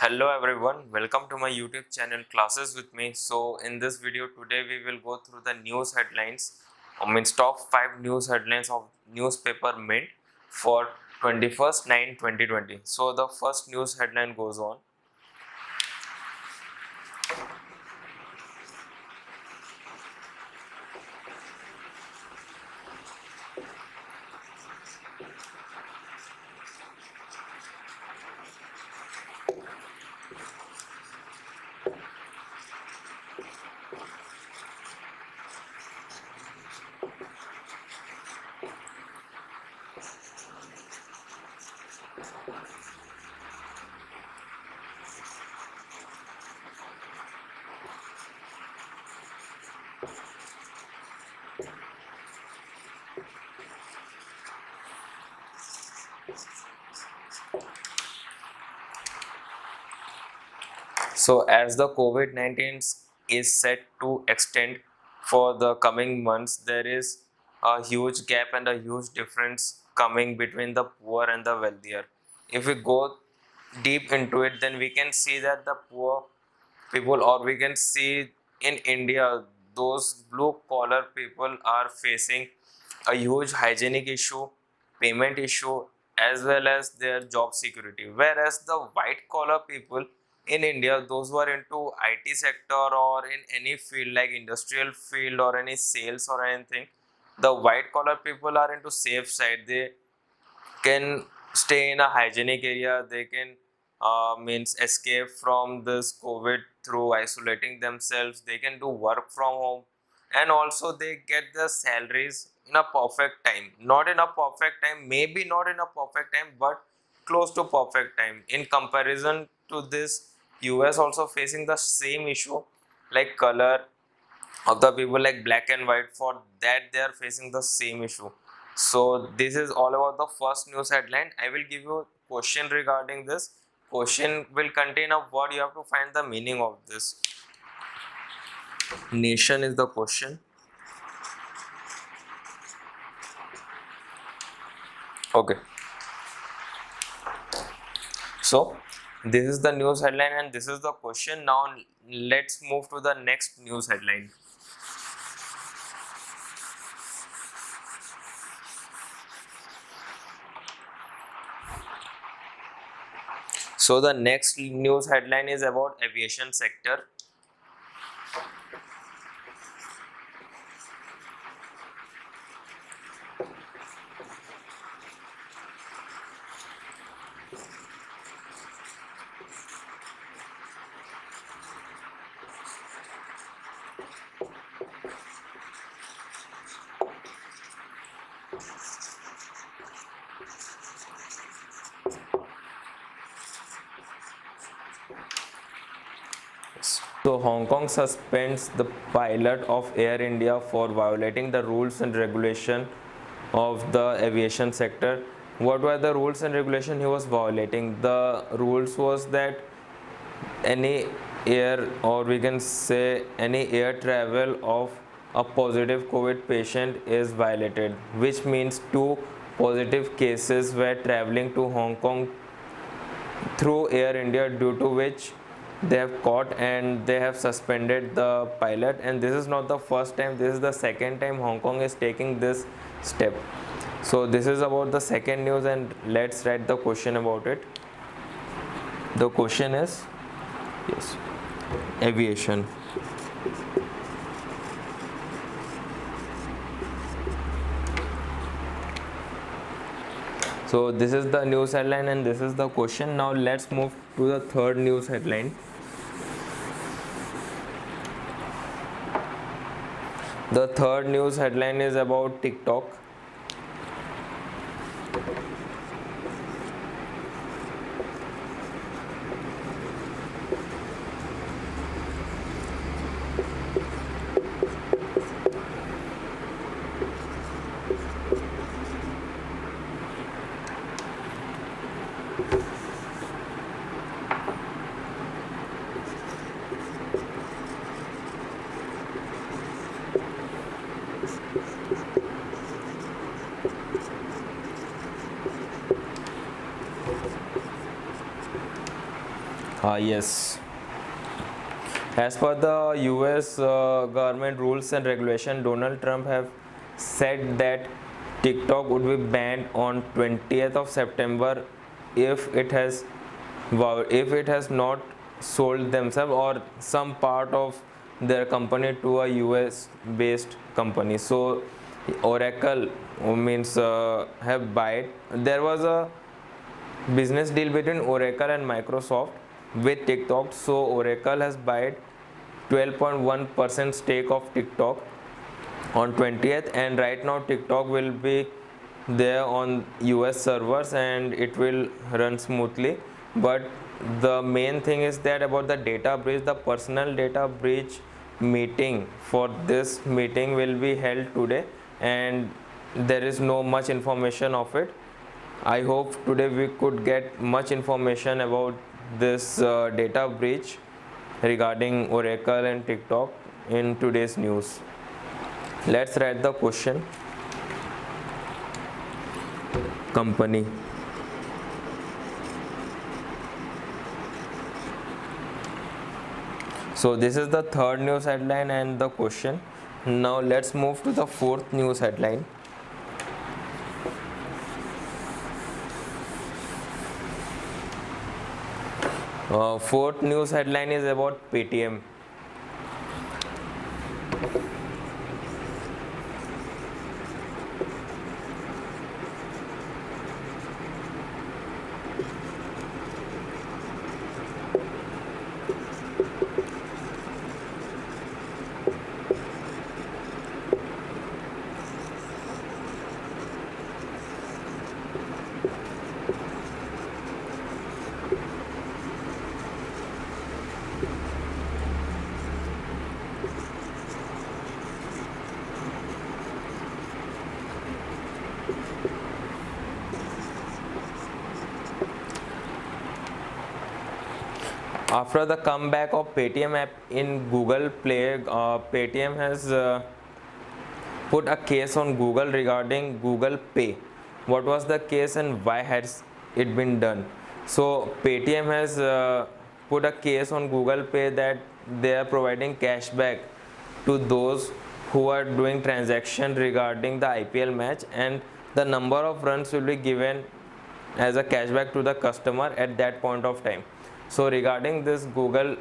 Hello everyone, welcome to my YouTube channel Classes with me. So in this video today we will go through the news headlines, means top 5 news headlines of newspaper Mint for 21st 9 2020. So the first news headline goes on. So as the COVID-19 is set to extend for the coming months, there is a huge gap and a huge difference coming between the poor and the wealthier. If we go deep into it, then we can see that the poor people, or we can see in India, those blue collar people are facing a huge hygienic issue, payment issue, as well as their job security. Whereas the white collar people in India, those who are into IT sector or in any field like industrial field or any sales or anything, the white collar people are into safe side. They can stay in a hygienic area. They can means escape from this COVID through isolating themselves. They can do work from home, and also they get the salaries in a perfect time. Not in a perfect time, maybe not in a perfect time, but close to perfect time. In comparison to this, US also facing the same issue, like color of the people, like black and white. For that they are facing the same issue. So this is all about the first news headline. I will give you a question regarding this. Question will contain a word. You have to find the meaning of this. Nation is the question. Okay, so this is the news headline and this is the question. Now let's move to the next news headline. So the next news headline is about aviation sector. So Hong Kong suspends the pilot of Air India for violating the rules and regulation of the aviation sector. What were the rules and regulation he was violating? The rules was that any air, or we can say any air travel of a positive COVID patient is violated, which means two positive cases were traveling to Hong Kong through Air India, due to which they have caught and they have suspended the pilot. And this is not the first time, this is the second time Hong Kong is taking this step. So this is about the second news, and let's write the question about it. The question is, yes, aviation. So this is the news headline and this is the question. Now let's move to the third news headline. The third news headline is about TikTok. Yes. As per the US government rules and regulation, Donald Trump have said that TikTok would be banned on 20th of September if it has not sold themselves or some part of their company to a US based company. So Oracle means have bought. There was a business deal between Oracle and Microsoft with TikTok. So Oracle has bought 12.1% stake of TikTok on 20th, and right now TikTok will be there on US servers and it will run smoothly. But the main thing is that about the data breach, the personal data breach meeting for this meeting will be held today, and there is no much information of it. I hope today we could get much information about this data breach regarding Oracle and TikTok in today's news. Let's write the question. Company. So this is the third news headline and the question. Now let's move to the fourth news headline. Fourth news headline is about Paytm. After the comeback of Paytm app in Google Play, Paytm has put a case on Google regarding Google Pay. What was the case and why has it been done? So Paytm has put a case on Google Pay that they are providing cashback to those who are doing transaction regarding the IPL match, and the number of runs will be given as a cashback to the customer at that point of time. So regarding this, Google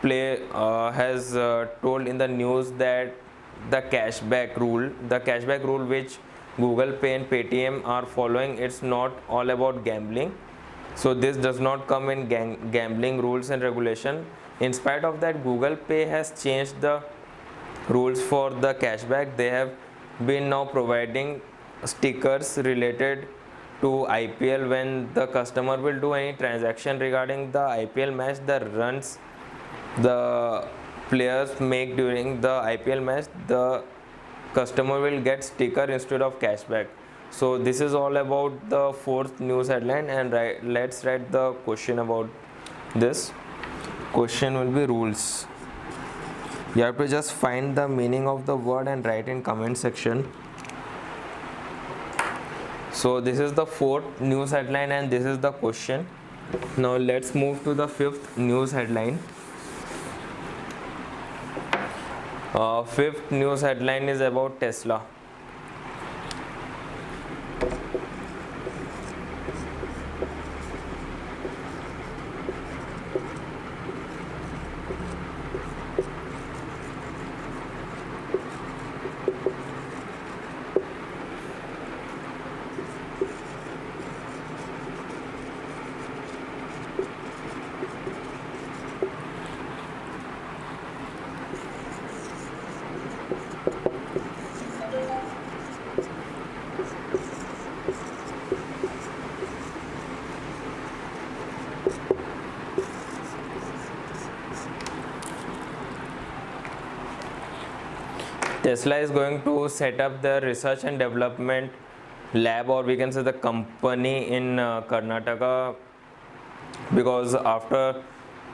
Play has told in the news that the cashback rule which Google Pay and Paytm are following, it's not all about gambling. So this does not come in gambling rules and regulation. In spite of that, Google Pay has changed the rules for the cashback. They have been now providing stickers related to IPL. When the customer will do any transaction regarding the IPL match, the runs the players make during the IPL match, the customer will get sticker instead of cashback. So this is all about the fourth news headline, and let's write the question about this. Question will be rules. You have to just find the meaning of the word and write in comment section. So this is the fourth news headline and this is the question. Now let's move to the fifth news headline. Fifth news headline is about Tesla. Tesla is going to set up the research and development lab, or we can say the company in Karnataka, because after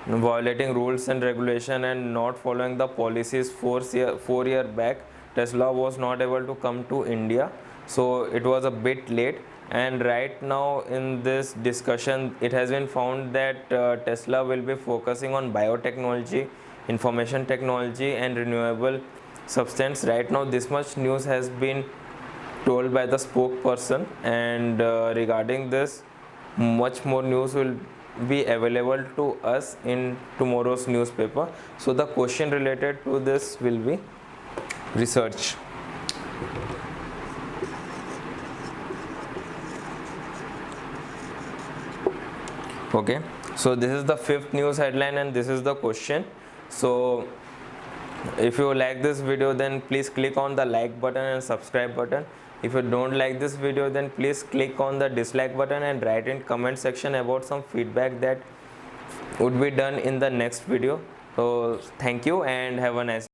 violating rules and regulation and not following the policies 4 year back, Tesla was not able to come to India, so it was a bit late. And right now in this discussion, it has been found that Tesla will be focusing on biotechnology, information technology, and renewable substance. Right now, this much news has been told by the spokesperson, and regarding this, much more news will be available to us in tomorrow's newspaper. So the question related to this will be research. Okay, so this is the fifth news headline and this is the question. So if you like this video, then please click on the like button and subscribe button. If you don't like this video, then please click on the dislike button and write in comment section about some feedback that would be done in the next video. So thank you and have a nice